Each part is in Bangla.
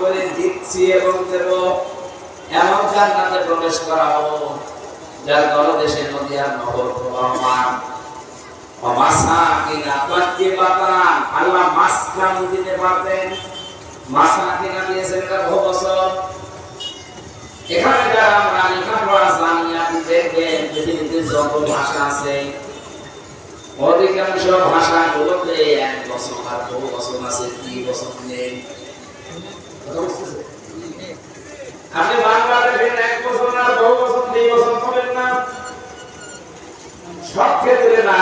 করে দিচ্ছি এবং দেব, এমন জান্নাতে প্রবেশ করাবো যার তলদেশে নদী আর নহর প্রবাহমান। মাসাকিনা তাইয়্যিবাতান, আল্লাহ মাসকান দিতে পারতেন, মাসাকিনা দিয়েছেন এটা বহু বছর। এখানে যারা আমরা লেখাপড়া জানি, আপনি দেখবেন পৃথিবীতে যত ভাষা আছে অধিকাংশ ভাষাগুলোতে এক বছর আর বহু বছর আছে, 2 বছর নেই। আপনি বাংলা দেখেন 1 বছর আর বহু বছর 2 বছর পাবেন না, সব ক্ষেত্রে না।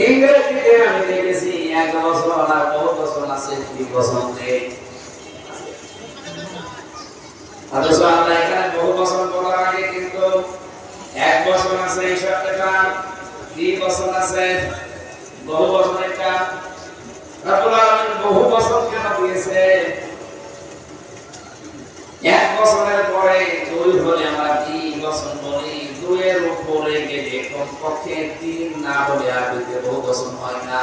ইংরেজিতে আমি দেখেছি 1 বছর আর বহু বছর আছে, 2 বছর নেই। অথচ আল্লাহ এখানে বহু বছর বলার আগে কিন্তু 1 বছর আছে হিসাব লেখা, 2 বছর আছে, বহু বছর একটা। রব্বুল আলামিন বহু বছর কেন দিয়েছে? 1 বছরের পরে 2 হলে আমরা 3 বছর বলি, 2 এর উপরে গেলে কমপক্ষে 3 না হলে আরবিতে বহু বছর হয় না।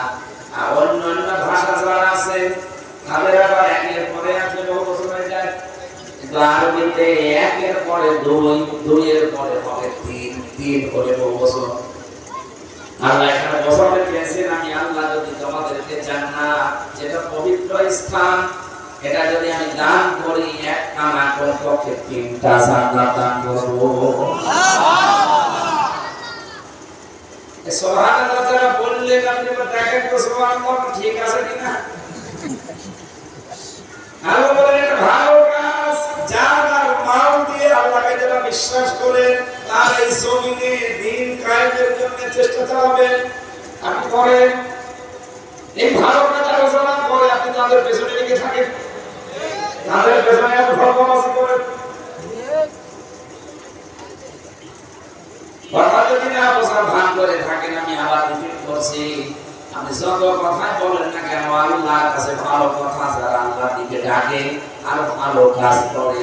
আর অন্যান্য ভাষা যারা আছে তাদের আবার 1 এর পরে আসলে বহু বছর হয়ে যায়। কিন্তু আরবিতে 1 এর পরে 2, 2 এর পরে হবে 3, 3 হলে বহু বছর। আল্লাহ এখানে বছরে পেয়েছেন, আমি আল্লাহ যদি তোমাদেরকে জান্নাত যেটা পবিত্র স্থান, এটা যদি আমি দান করি, 1 কানা কমপক্ষে 3টা জান্নাত দান করব। সুবহানাল্লাহ যারা বললেন আপনি দেখেন তো সুবহানাল্লাহ ঠিক আছে কিনা। আল্লাহ বলেন এটা ভালো কাজ, জান আর মাল দিয়ে আল্লাহকে যারা বিশ্বাস করে তার এই জমিনে দ্বীন কায়েমের জন্য চেষ্টা চালাবেন। আপনি করেন এই ভালো কাজ আলোচনা করে আপনি তাদের পেছনে লেগে থাকেন, তাদের পেছনে আপনি ফরমাবাজি করেন। কথা যদি না বোঝার ভান করে থাকেন, আমি আবার রিপিট করছি, আপনি যত কথাই বলেন না কেন, আল্লাহর কাছে ভালো কথা যারা আল্লাহর দিকে ডাকে আর ভালো কাজ করে,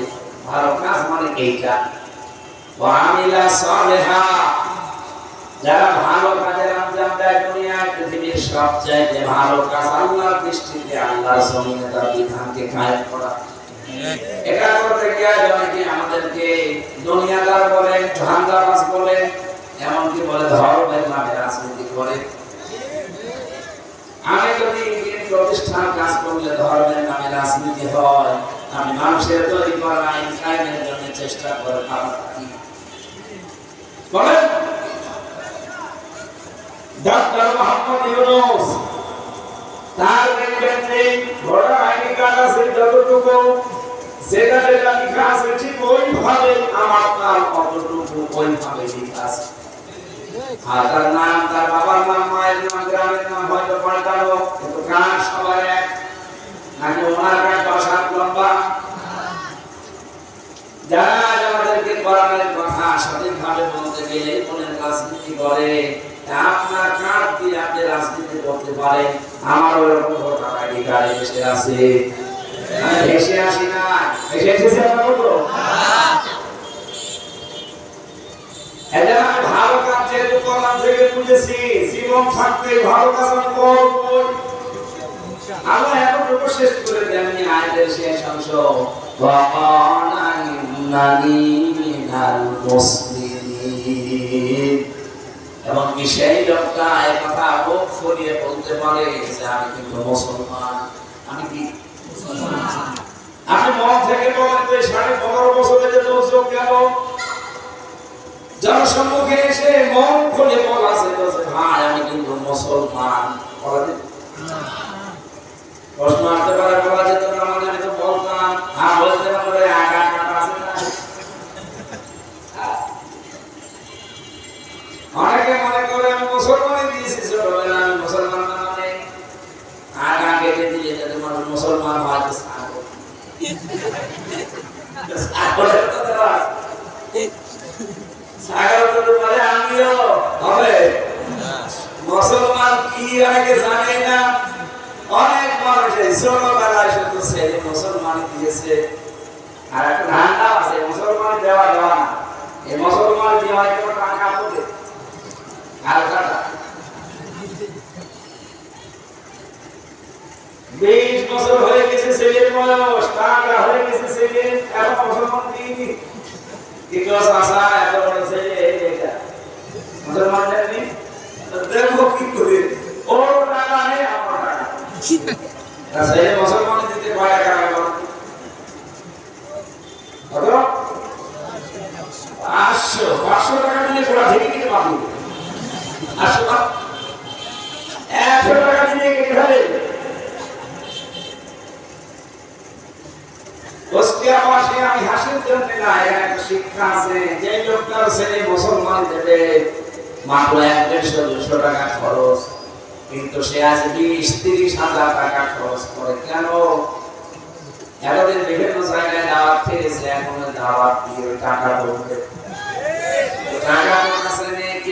ভালো কাজ মানে এইটা ওয়া আমিলা সালেহা, যারা ভালো কাজের আঞ্জাম দেয় দুনিয়ায় পৃথিবীর সবচাইতে ভালো কাজ আল্লাহর দৃষ্টিতে আল্লাহর জমিনে তার বিধানকে কায়েম করা। এটা করতে গিয়ে অনেকে আমাদেরকে দুনিয়াদার বলেন, ধান্দাবাজ বলেন, এমনকি বলে ধর্মের নামে রাজনীতি করে। আমি যদি দিন প্রতিষ্ঠান কাজ করলে ধর্মের নামে রাজনীতি হয়, আমি মানুষের তৈরি করা আইন কায়েমের জন্য চেষ্টা করে থাকি। বলেন ডক্টর মোহাম্মদ ইউনূস, তার দেখবেন যে ঘোড়া আইনি কাজ আছে যতটুকু, যেটা যেটা লেখা আছে ঠিক ওইভাবে আমার তার অতটুকু ওইভাবে লেখা আছে। আর তার নাম, তার বাবার নাম, মায়ের নাম, গ্রামের নাম হয়তো পাল্টালো, কিন্তু গান সবার এক। নাকি ওনার গান 10 হাত লম্বা। যারা আমাদেরকে কোরআনের কথা সঠিকভাবে বলতে গেলে কোনের রাজনীতি করে, আপনার কাজ দিয়ে আপনি রাজনীতি করতে পারেন। আমার ওরকম ভোটার আইডি কার্ডে এসে আছে, আমি ভেসে আসি না, ভেসে এসেছি আমরা বলবো। এটা আমি ভালো কাজ যেহেতু করলাম থেকে বুঝেছি, জীবন থাকতে ভালো কাজ আমি করবো। আল্লাহ এতটুকু শেষ করে দেননি আয়াতের শেষ অংশ, ওয়াকানা ইন্নানি মিনাল মুসলিমিন, এবং সেই লোকটা এই কথা মুখ ফুলিয়ে বলতে পারে যে আমি কিন্তু মুসলমান। আমি কি মুসলমান? আপনি মন থেকে বলেন তো 15.5 বছরে যে লোক গেল জনসম্মুখে এসে মন খুলে বলা যেতেছে ভাই আমি কিন্তু মুসলমান, প্রশ্ন আসতে পারে বলা যেত না, মানে আমি তো বলতাম, হ্যাঁ বলতে পারে আগা কাটা আছে না। অনেকে মনে করে আমি মুসলমানই দিয়েছি ছোটবেলা, আমি মুসলমান না মানে আগা কেটে দিয়ে যাতে মানুষ মুসলমান হয় তো সাগর সাগর তো বলে আমিও হবে মুসলমান কি অনেকে জানে না। অনেক মানুষ এই ছোটবেলায় শুধু ছেলে মুসলমানই দিয়েছে, আর একটা ধান্দা আছে মুসলমান দেওয়া দেওয়া না, এই মুসলমান দেওয়া কেউ টাকা পড়ে আর কাটা 20 বছর হয়ে গেছে ছেলের বয়স, টাকা হয়ে কিন্তু চাচা এত বড় ছেলে এটা মুসলমান জানি দেখো কি করে ও টাকা নেই আমার টাকা ছেলে মুসলমান দিতে কয় টাকা লাগবে কত 500 টাকা দিলে গোড়া থেকে কিনে পাবি 100 টাকা দিলে কেটে ফেলে আমি হাসির জন্য না একটা শিক্ষা আছে যে লোকটার ছেলে মুসলমান দেবে মাত্র 150-200 টাকা খরচ কিন্তু সে আজ 20-30 হাজার টাকা খরচ করে কেন এতদিন বিভিন্ন জায়গায় দাওয়াত খেয়েছে এখন দাওয়াত দিয়ে টাকা বলতে টাকা কাছে